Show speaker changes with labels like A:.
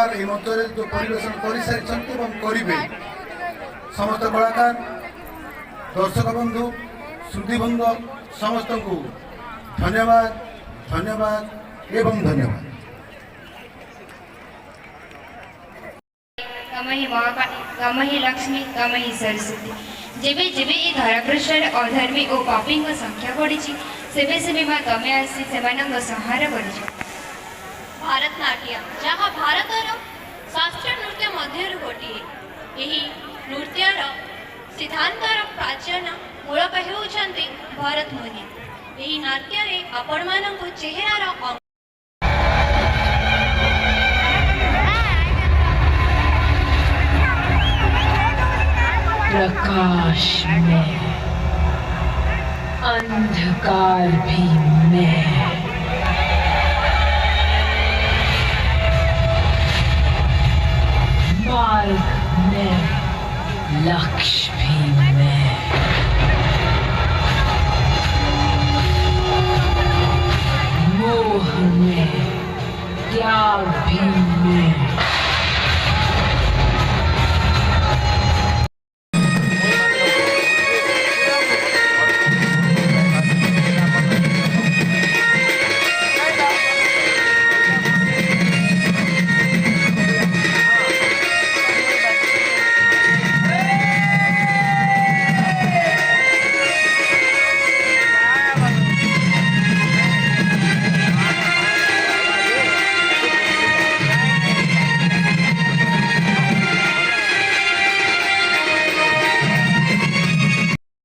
A: कलाकार ए मंच जो परिवेशन कर सारी करेंगे समस्त कलाकार दर्शक बंधु श्रुतिबृंद समस्त को धन्यवाद धन्यवाद एवं धन्यवाद।
B: गमहि महाकाली गमहि लक्ष्मी गमहि सरस्वती जेबे जेबे ए धरापृष्ठ अधर्मी और पापी संख्या बढ़ी सेबे सेबे माँ तमे आसी सेमानंग संहार कर
C: भारतनाट्यम जहाँ भारतर शास्त्रीय नृत्य मध्य गोटे यही नृत्यर सिद्धांतर प्राचीन मूलक होती भरत मुनि यही नाट्य आपण मानक चेहरार
D: प्रकाश में अंधकार भी मैं, मार्ग में लक्ष्य।